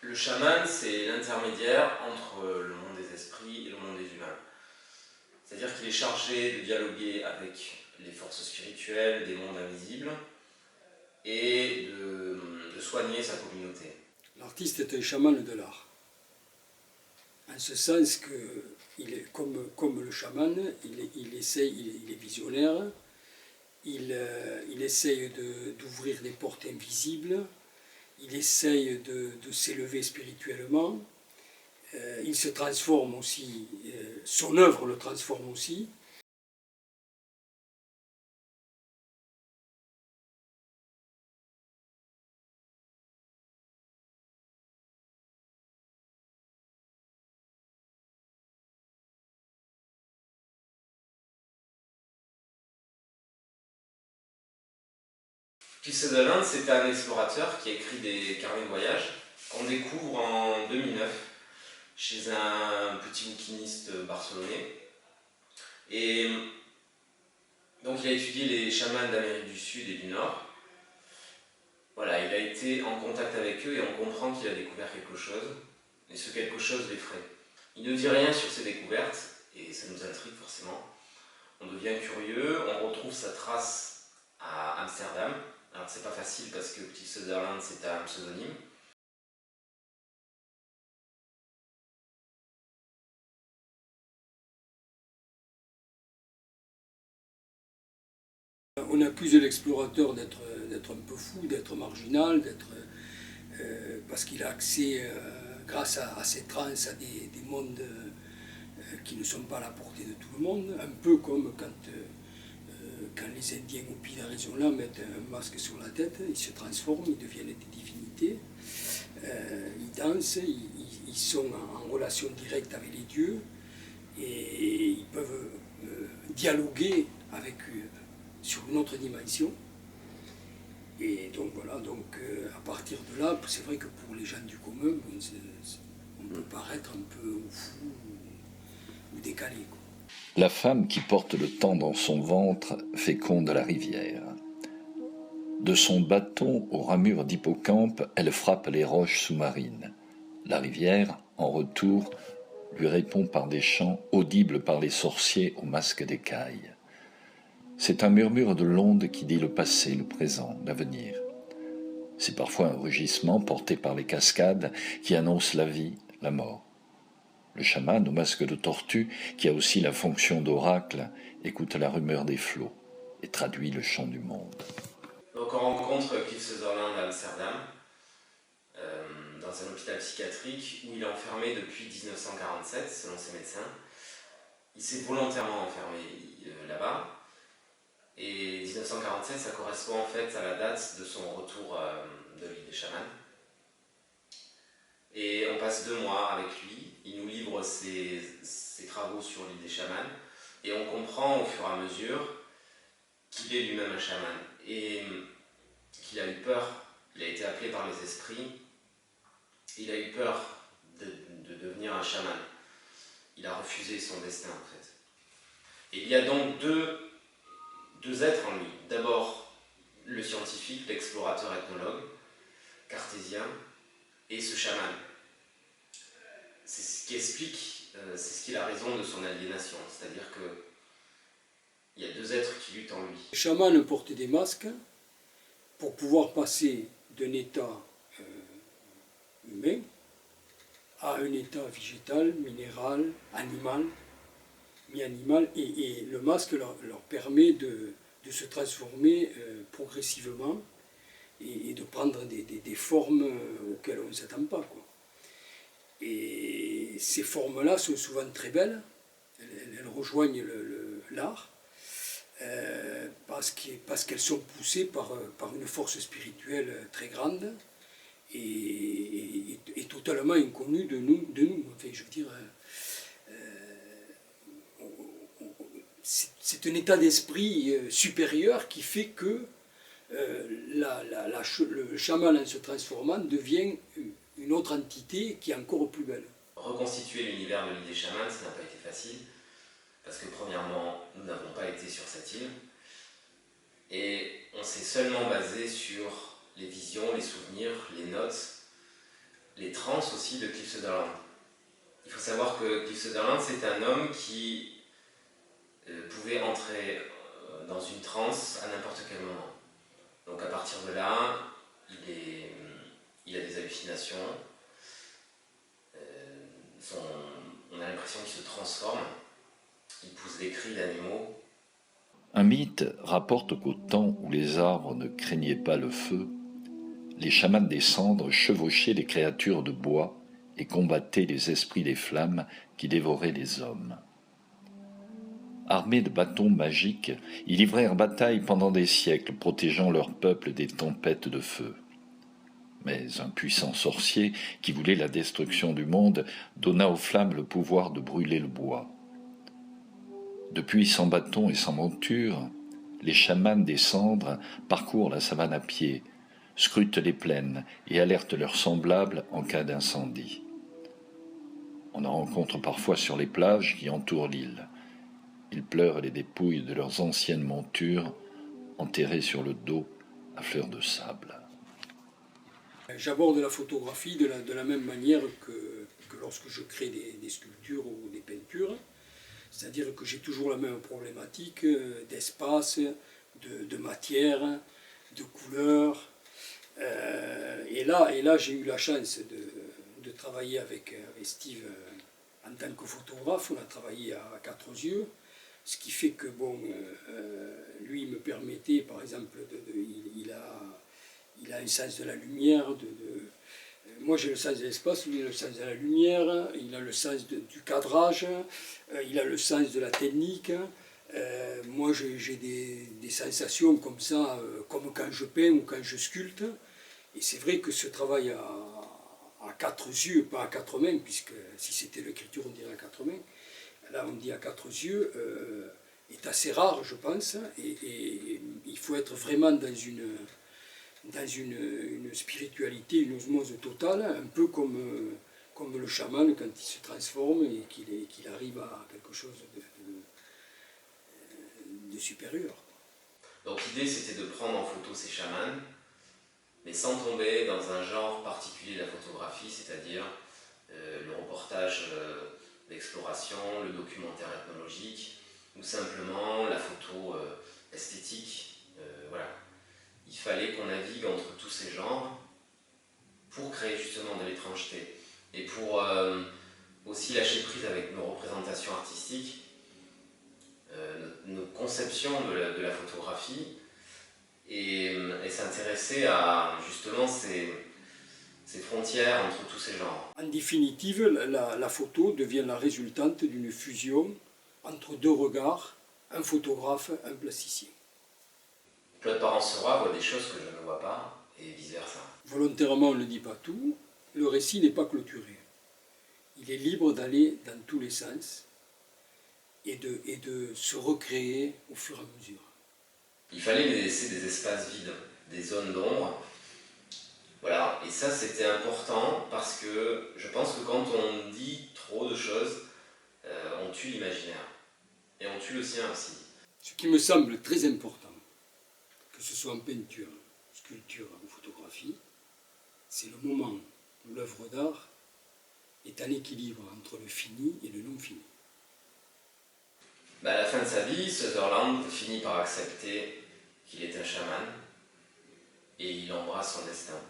Le chaman, c'est l'intermédiaire entre le monde des esprits et le monde des humains. C'est-à-dire qu'il est chargé de dialoguer avec les forces spirituelles des mondes invisibles et de soigner sa communauté. L'artiste est un chaman de l'art. En ce sens que, comme le chaman, il est visionnaire, il essaye d'ouvrir des portes invisibles, il essaye de s'élever spirituellement, il se transforme aussi, son œuvre le transforme aussi. Keith Sutherland, c'est un explorateur qui a écrit des carnets de voyage qu'on découvre en 2009 chez un petit bouquiniste barcelonais. Et donc il a étudié les chamans d'Amérique du Sud et du Nord. Voilà, il a été en contact avec eux et on comprend qu'il a découvert quelque chose. Et ce quelque chose l'effraie. Il ne dit rien sur ses découvertes, et ça nous intrigue forcément. On devient curieux, on retrouve sa trace à Amsterdam. Alors c'est pas facile parce que Keith Sutherland c'est un pseudonyme. On accuse l'explorateur d'être un peu fou, d'être marginal, parce qu'il a accès, grâce à ses trans, à des mondes qui ne sont pas à la portée de tout le monde, un peu comme quand les Indiens au Pied d'Arizona mettent un masque sur la tête, ils se transforment, ils deviennent des divinités, ils dansent, ils sont en relation directe avec les dieux, et ils peuvent dialoguer avec eux sur une autre dimension. Et donc voilà, à partir de là, c'est vrai que pour les gens du commun, on peut paraître un peu fou ou décalé, quoi. La femme qui porte le temps dans son ventre féconde la rivière. De son bâton aux ramures d'hippocampe, elle frappe les roches sous-marines. La rivière, en retour, lui répond par des chants audibles par les sorciers au masque d'écailles. C'est un murmure de l'onde qui dit le passé, le présent, l'avenir. C'est parfois un rugissement porté par les cascades qui annonce la vie, la mort. Le chaman au masque de tortue, qui a aussi la fonction d'oracle, écoute la rumeur des flots et traduit le chant du monde. Donc on rencontre Keith Sutherland à Amsterdam, dans un hôpital psychiatrique où il est enfermé depuis 1947, selon ses médecins. Il s'est volontairement enfermé là-bas. Et 1947, ça correspond en fait à la date de son retour de l'île des chamans. Et on passe 2 mois avec lui, il nous livre ses travaux sur l'île des chamans, et on comprend au fur et à mesure qu'il est lui-même un chaman, et qu'il a eu peur, il a été appelé par les esprits, il a eu peur de devenir un chaman. Il a refusé son destin en fait. Et il y a donc deux êtres en lui. D'abord le scientifique, l'explorateur ethnologue, cartésien, et ce chaman. C'est ce qui explique, c'est ce qui est la raison de son aliénation. C'est-à-dire qu'il y a 2 êtres qui luttent en lui. Les chamans portent des masques pour pouvoir passer d'un état humain à un état végétal, minéral, animal, mi-animal, et le masque leur permet de se transformer progressivement et de prendre des formes auxquelles on ne s'attend pas, quoi. Et ces formes-là sont souvent très belles, elles rejoignent l'art, parce qu'elles sont poussées par une force spirituelle très grande et totalement inconnue de nous. Enfin, je veux dire, c'est un état d'esprit supérieur qui fait que le chaman, en se transformant, devient une autre entité qui est encore plus belle. Reconstituer l'univers de l'île des chamans, ça n'a pas été facile, parce que premièrement, nous n'avons pas été sur cette île, et on s'est seulement basé sur les visions, les souvenirs, les notes, les transes aussi de Cliff Sutherland. Il faut savoir que Cliff Sutherland, c'est un homme qui pouvait entrer dans une transe à n'importe quel moment. Donc à partir de là, il a des hallucinations, on a l'impression qu'il se transforme, il pousse des cris d'animaux. Un mythe rapporte qu'au temps où les arbres ne craignaient pas le feu, les chamans des cendres chevauchaient les créatures de bois et combattaient les esprits des flammes qui dévoraient les hommes. Armés de bâtons magiques, ils livrèrent bataille pendant des siècles, protégeant leur peuple des tempêtes de feu. Mais un puissant sorcier, qui voulait la destruction du monde, donna aux flammes le pouvoir de brûler le bois. Depuis sans bâton et sans monture, les chamans des cendres parcourent la savane à pied, scrutent les plaines et alertent leurs semblables en cas d'incendie. On en rencontre parfois sur les plages qui entourent l'île. Ils pleurent les dépouilles de leurs anciennes montures, enterrées sur le dos à fleur de sable. J'aborde la photographie de la même manière que lorsque je crée des sculptures ou des peintures. C'est-à-dire que j'ai toujours la même problématique d'espace, de matière, de couleur. Et là j'ai eu la chance de travailler avec Steve en tant que photographe. On a travaillé à 4 yeux, ce qui fait que lui me permettait, par exemple, il a un sens de la lumière. Moi j'ai le sens de l'espace, lui il a le sens de la lumière, il a le sens du cadrage, il a le sens de la technique. Moi j'ai des sensations comme ça, comme quand je peins ou quand je sculpte. Et c'est vrai que ce travail à 4 yeux, pas à 4 mains, puisque si c'était l'écriture on dirait à 4 mains, là on dit à 4 yeux, est assez rare je pense, et il faut être vraiment dans une spiritualité, une osmose totale, un peu comme le chaman quand il se transforme et qu'il arrive à quelque chose de supérieur. Donc l'idée c'était de prendre en photo ces chamans, mais sans tomber dans un genre particulier de la photographie, c'est-à-dire le reportage d'exploration, le documentaire ethnologique, ou simplement la photo esthétique. Voilà. Il fallait qu'on navigue entre tous ces genres pour créer justement de l'étrangeté et pour aussi lâcher prise avec nos représentations artistiques, nos conceptions de la photographie et s'intéresser à justement ces frontières entre tous ces genres. En définitive, la photo devient la résultante d'une fusion entre deux regards, un photographe, un plasticien. Claude Parent-Seurat voit des choses que je ne vois pas, et vice-versa. Volontairement, on ne dit pas tout. Le récit n'est pas clôturé. Il est libre d'aller dans tous les sens et de se recréer au fur et à mesure. Il fallait laisser des espaces vides, des zones d'ombre. Voilà, et ça c'était important parce que je pense que quand on dit trop de choses, on tue l'imaginaire. Et on tue le sien aussi. Ce qui me semble très important, que ce soit en peinture, sculpture ou photographie, c'est le moment où l'œuvre d'art est en équilibre entre le fini et le non fini. À la fin de sa vie, Sutherland finit par accepter qu'il est un chaman et il embrasse son destin.